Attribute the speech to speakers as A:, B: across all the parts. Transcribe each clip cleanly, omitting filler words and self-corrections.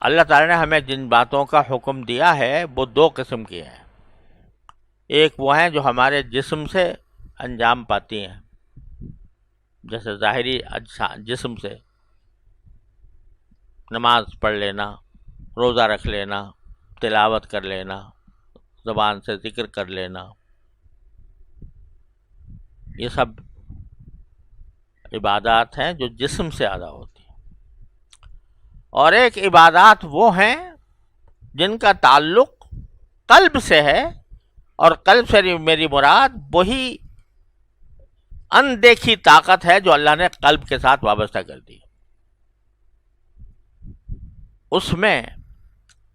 A: اللہ تعالیٰ نے ہمیں جن باتوں کا حکم دیا ہے وہ دو قسم کی ہیں. ایک وہ ہیں جو ہمارے جسم سے انجام پاتی ہیں، جیسے ظاہری جسم سے نماز پڑھ لینا، روزہ رکھ لینا، تلاوت کر لینا، زبان سے ذکر کر لینا، یہ سب عبادات ہیں جو جسم سے ادا ہوتی ہیں. اور ایک عبادات وہ ہیں جن کا تعلق قلب سے ہے، اور قلب سے میری مراد وہی اندیکھی طاقت ہے جو اللہ نے قلب کے ساتھ وابستہ کر دی. اس میں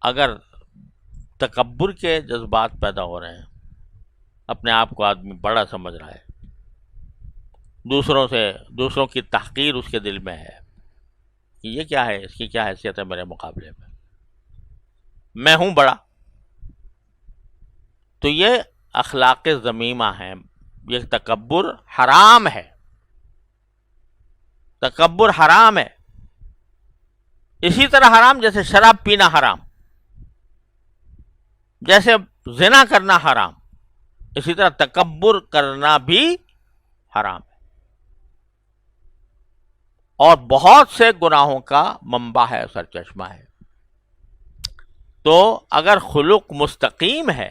A: اگر تکبر کے جذبات پیدا ہو رہے ہیں، اپنے آپ کو آدمی بڑا سمجھ رہا ہے، دوسروں کی تحقیر اس کے دل میں ہے کہ یہ کیا ہے، اس کی کیا حیثیت ہے میرے مقابلے میں، میں ہوں بڑا، تو یہ اخلاق ذمیمہ ہے. یہ تکبر حرام ہے، تکبر حرام ہے. اسی طرح حرام جیسے شراب پینا حرام، جیسے زنا کرنا حرام، اسی طرح تکبر کرنا بھی حرام ہے، اور بہت سے گناہوں کا منبع ہے، سرچشمہ ہے. تو اگر خلق مستقیم ہے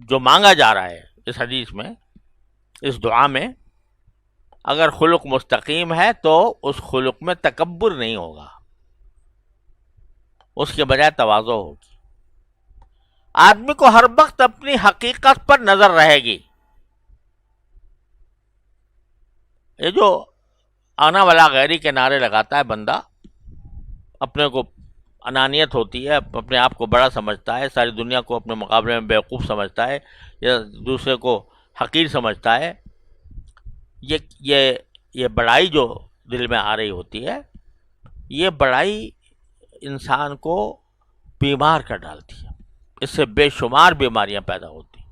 A: جو مانگا جا رہا ہے اس حدیث میں، اس دعا میں، اگر خلق مستقیم ہے تو اس خلق میں تکبر نہیں ہوگا، اس کے بجائے تواضع ہوگی. آدمی کو ہر وقت اپنی حقیقت پر نظر رہے گی. یہ جو آنا والا غیری کے نعرے لگاتا ہے بندہ، اپنے کو انانیت ہوتی ہے، اپنے آپ کو بڑا سمجھتا ہے، ساری دنیا کو اپنے مقابلے میں بیوقوف سمجھتا ہے، یا دوسرے کو حقیر سمجھتا ہے. یہ بڑائی جو دل میں آ رہی ہوتی ہے، یہ بڑائی انسان کو بیمار کر ڈالتی ہے، اس سے بے شمار بیماریاں پیدا ہوتی ہیں.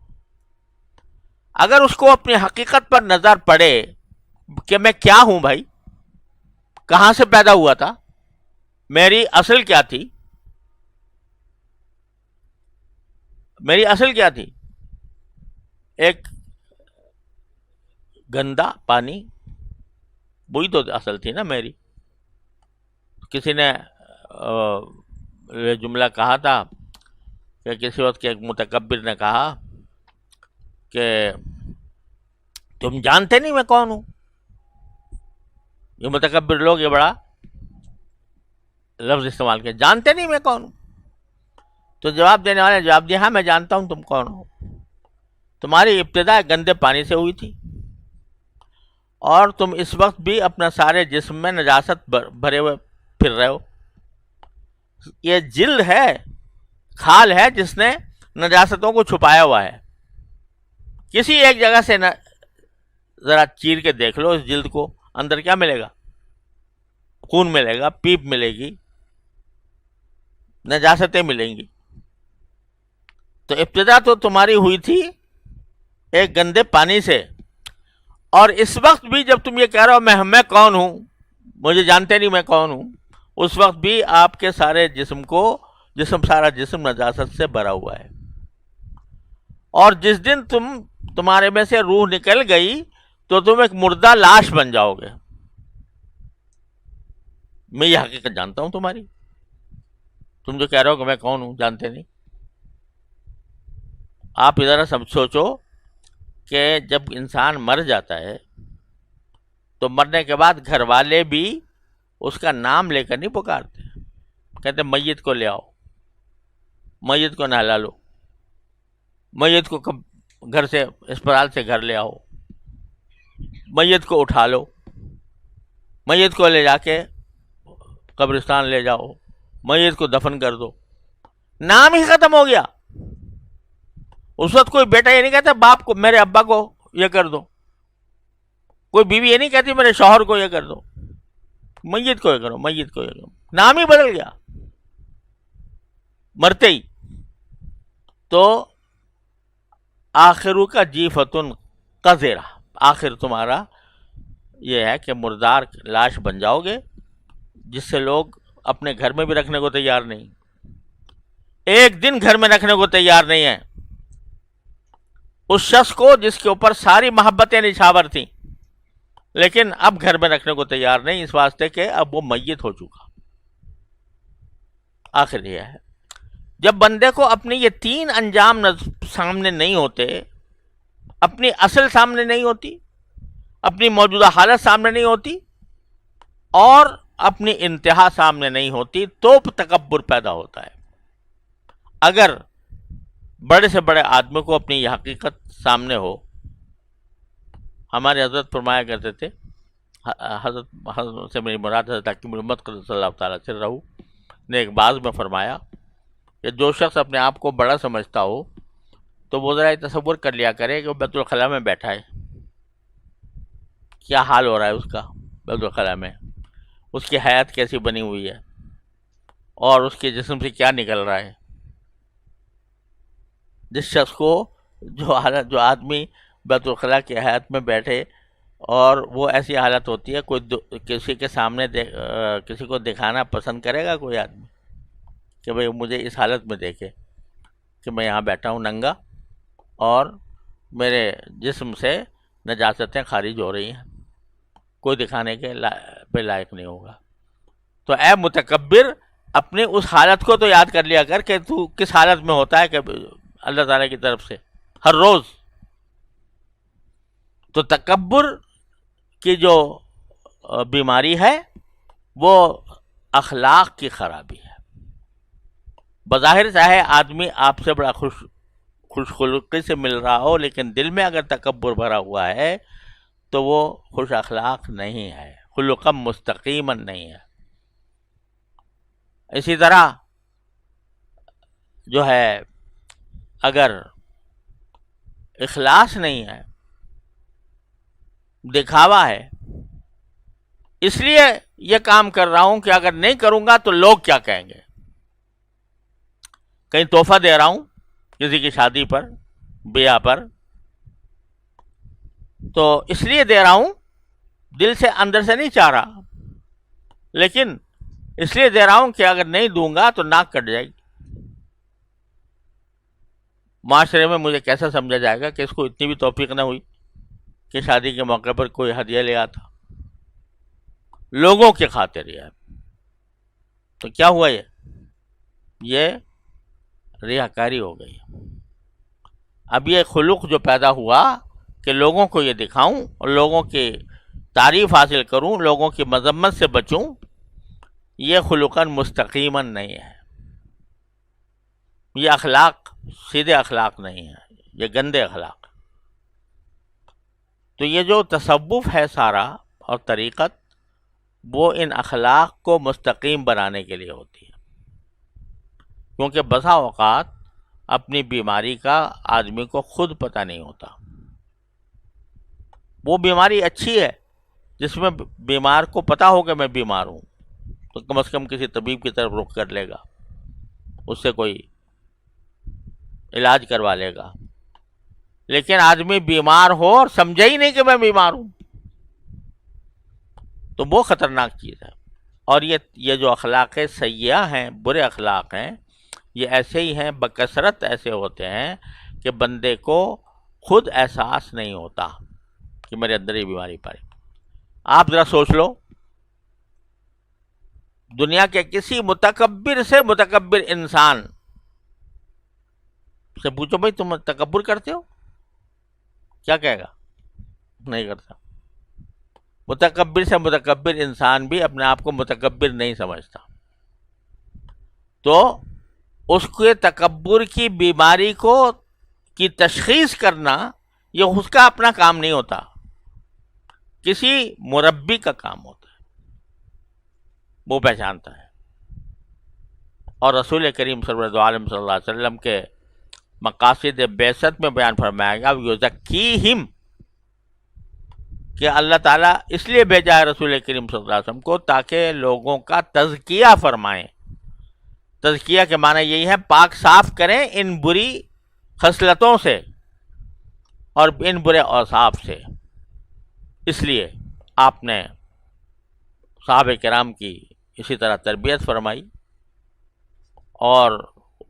A: اگر اس کو اپنی حقیقت پر نظر پڑے کہ میں کیا ہوں بھائی، کہاں سے پیدا ہوا تھا، میری اصل کیا تھی، میری اصل کیا تھی، ایک گندا پانی، وہی تو اصل تھی نا میری. کسی نے یہ جملہ کہا تھا کہ کسی وقت کے ایک متکبر نے کہا کہ تم جانتے نہیں میں کون ہوں. یہ متکبر لوگ یہ بڑا لفظ استعمال کیا، جانتے نہیں میں کون ہوں. تو جواب دینے والے نے جواب دیا، ہاں میں جانتا ہوں تم کون ہو. تمہاری ابتدا گندے پانی سے ہوئی تھی، اور تم اس وقت بھی اپنا سارے جسم میں نجاست بھرے ہوئے پھر رہے ہو. یہ جلد ہے، کھال ہے جس نے نجاستوں کو چھپایا ہوا ہے. کسی ایک جگہ سے ذرا چیر کے دیکھ لو اس جلد کو، اندر کیا ملے گا؟ خون ملے گا، پیپ ملے گی، نجاستیں ملیں گی. تو ابتدا تو تمہاری ہوئی تھی ایک گندے پانی سے، اور اس وقت بھی جب تم یہ کہہ رہے ہو میں کون ہوں، مجھے جانتے نہیں میں کون ہوں، اس وقت بھی آپ کے سارے سارا جسم نجاست سے بھرا ہوا ہے. اور جس دن تمہارے میں سے روح نکل گئی تو تم ایک مردہ لاش بن جاؤ گے. میں یہ حقیقت جانتا ہوں تمہاری، تم جو کہہ رہے ہو کہ میں کون ہوں جانتے نہیں. آپ ادھر سوچو کہ جب انسان مر جاتا ہے تو مرنے کے بعد گھر والے بھی اس کا نام لے کر نہیں پکارتے، کہتے میت کو لے آؤ، میت کو نہلا لو، میت کو گھر سے اسپتال سے گھر لے آؤ، میت کو اٹھا لو، میت کو لے جا کے قبرستان لے جاؤ، میت کو دفن کر دو. نام ہی ختم ہو گیا. اس وقت کوئی بیٹا یہ نہیں کہتا باپ کو، میرے ابا کو یہ کر دو، کوئی بیوی یہ نہیں کہتی میرے شوہر کو یہ کر دو، میت کو یہ کرو، میت کو یہ کرو. نام ہی بدل گیا مرتے ہی. تو آخرو کا جیفتن قذرہ، آخر تمہارا یہ ہے کہ مردار لاش بن جاؤ گے، جس سے لوگ اپنے گھر میں بھی رکھنے کو تیار نہیں، ایک دن گھر میں رکھنے کو تیار نہیں ہے اس شخص کو جس کے اوپر ساری محبتیں نچھاور تھیں، لیکن اب گھر میں رکھنے کو تیار نہیں، اس واسطے کہ اب وہ میت ہو چکا۔ آخر یہ ہے، جب بندے کو اپنی یہ تین انجام سامنے نہیں ہوتے، اپنی اصل سامنے نہیں ہوتی، اپنی موجودہ حالت سامنے نہیں ہوتی، اور اپنی انتہا سامنے نہیں ہوتی، تو تکبر پیدا ہوتا ہے۔ اگر بڑے سے بڑے آدمی کو اپنی یہ حقیقت سامنے ہو، ہمارے حضرت فرمایا کرتے تھے، حضرت سے میری مراد حضرت حکیم الامت قدس اللہ تعالیٰ سے رہو نے ایک بعض میں فرمایا کہ جو شخص اپنے آپ کو بڑا سمجھتا ہو تو وہ ذرا تصور کر لیا کرے کہ وہ بیت الخلاء میں بیٹھا ہے، کیا حال ہو رہا ہے اس کا بیت الخلاء میں، اس کی حیات کیسی بنی ہوئی ہے، اور اس کے جسم سے کیا نکل رہا ہے۔ جس شخص کو جو آدمی بیت الخلاء کی حیات میں بیٹھے اور وہ ایسی حالت ہوتی ہے، کوئی کسی کے سامنے کسی کو دکھانا پسند کرے گا کوئی آدمی کہ بھئی مجھے اس حالت میں دیکھے کہ میں یہاں بیٹھا ہوں ننگا اور میرے جسم سے نجاستیں خارج ہو رہی ہیں؟ کوئی دکھانے کے پہ لائق نہیں ہوگا۔ تو اے متکبر، اپنی اس حالت کو تو یاد کر لیا کر کہ تو کس حالت میں ہوتا ہے کہ اللہ تعالیٰ کی طرف سے ہر روز۔ تو تکبر کی جو بیماری ہے وہ اخلاق کی خرابی ہے۔ بظاہر چاہے آدمی آپ سے بڑا خوش خلقی سے مل رہا ہو، لیکن دل میں اگر تکبر بھرا ہوا ہے تو وہ خوش اخلاق نہیں ہے، خلقا مستقیما نہیں ہے۔ اسی طرح جو ہے اگر اخلاص نہیں ہے، دکھاوا ہے، اس لیے یہ کام کر رہا ہوں کہ اگر نہیں کروں گا تو لوگ کیا کہیں گے، کہیں تحفہ دے رہا ہوں کسی کی شادی پر، بیاہ پر، تو اس لیے دے رہا ہوں، دل سے اندر سے نہیں چاہ رہا، لیکن اس لیے دے رہا ہوں کہ اگر نہیں دوں گا تو ناک کٹ جائے گی، معاشرے میں مجھے کیسا سمجھا جائے گا کہ اس کو اتنی بھی توفیق نہ ہوئی کہ شادی کے موقع پر کوئی ہدیہ لے آتا، لوگوں کی خاطر یہ۔ تو کیا ہوا؟ یہ ریاکاری ہو گئی۔ اب یہ خلق جو پیدا ہوا کہ لوگوں کو یہ دکھاؤں اور لوگوں کی تعریف حاصل کروں، لوگوں کی مذمت سے بچوں، یہ خلقاً مستقیماً نہیں ہے، یہ اخلاق سیدھے اخلاق نہیں ہے، یہ گندے اخلاق۔ تو یہ جو تصوف ہے سارا اور طریقت، وہ ان اخلاق کو مستقیم بنانے کے لیے ہوتی ہے، کیونکہ بسا اوقات اپنی بیماری کا آدمی کو خود پتہ نہیں ہوتا۔ وہ بیماری اچھی ہے جس میں بیمار کو پتہ ہو کہ میں بیمار ہوں، تو کم از کم کسی طبیب کی طرف رخ کر لے گا، اس سے کوئی علاج کروا لے گا۔ لیکن آدمی بیمار ہو اور سمجھے ہی نہیں کہ میں بیمار ہوں، تو وہ خطرناک چیز ہے۔ اور یہ جو اخلاق سیئہ ہیں، برے اخلاق ہیں، یہ ایسے ہی ہیں، بکثرت ایسے ہوتے ہیں کہ بندے کو خود احساس نہیں ہوتا کہ میرے اندر یہ بیماری پائی۔ آپ ذرا سوچ لو، دنیا کے کسی متکبر سے متکبر انسان سے پوچھو بھائی تم تکبر کرتے ہو، کیا کہے گا؟ نہیں کرتا۔ متکبر سے متکبر انسان بھی اپنے آپ کو متکبر نہیں سمجھتا، تو اس کے تکبر کی بیماری کی تشخیص کرنا یہ اس کا اپنا کام نہیں ہوتا، کسی مربی کا کام ہوتا ہے، وہ پہچانتا ہے۔ اور رسول کریم صلی اللہ علیہ وسلم کے مقاصد بعثت میں بیان فرمایا گیا، یزکیہم، کہ اللہ تعالیٰ اس لیے بھیجا ہے رسول کریم صلی اللہ علیہ وسلم کو تاکہ لوگوں کا تزکیہ فرمائیں۔ تزکیہ کے معنی یہی ہے پاک صاف کریں ان بری خصلتوں سے اور ان برے اوصاف سے۔ اس لیے آپ نے صحابہ کرام کی اسی طرح تربیت فرمائی، اور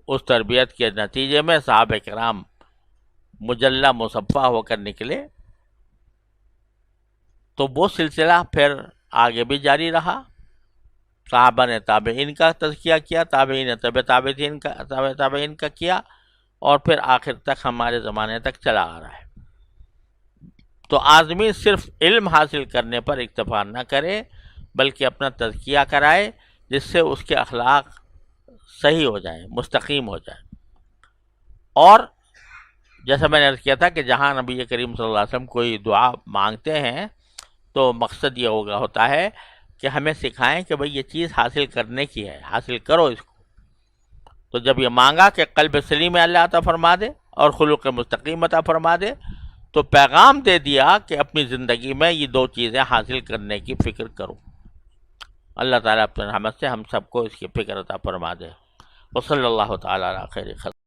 A: اس تربیت کے نتیجے میں صحابہ کرام مجلہ مصفہ ہو کر نکلے، تو وہ سلسلہ پھر آگے بھی جاری رہا۔ صحابہ نے تابعین کا تزکیہ کیا، تابعین نے تابعین کا کیا، اور پھر آخر تک ہمارے زمانے تک چلا آ رہا ہے۔ تو آدمی صرف علم حاصل کرنے پر اکتفا نہ کرے، بلکہ اپنا تزکیہ کرائے، جس سے اس کے اخلاق صحیح ہو جائیں، مستقیم ہو جائیں۔ اور جیسا میں نے عرض کیا تھا کہ جہاں نبی کریم صلی اللہ علیہ وسلم کوئی دعا مانگتے ہیں تو مقصد یہ ہوتا ہے کہ ہمیں سکھائیں کہ بھئی یہ چیز حاصل کرنے کی ہے، حاصل کرو اس کو۔ تو جب یہ مانگا کہ قلب سلیم اللہ عطا فرما دے اور خلق مستقیم عطا فرما دے، تو پیغام دے دیا کہ اپنی زندگی میں یہ دو چیزیں حاصل کرنے کی فکر کرو۔ اللہ تعالیٰ اپنے رحمت سے ہم سب کو اس کی فکر عطا فرما دے۔ وصلی اللہ تعالیٰ علی خیر خلق۔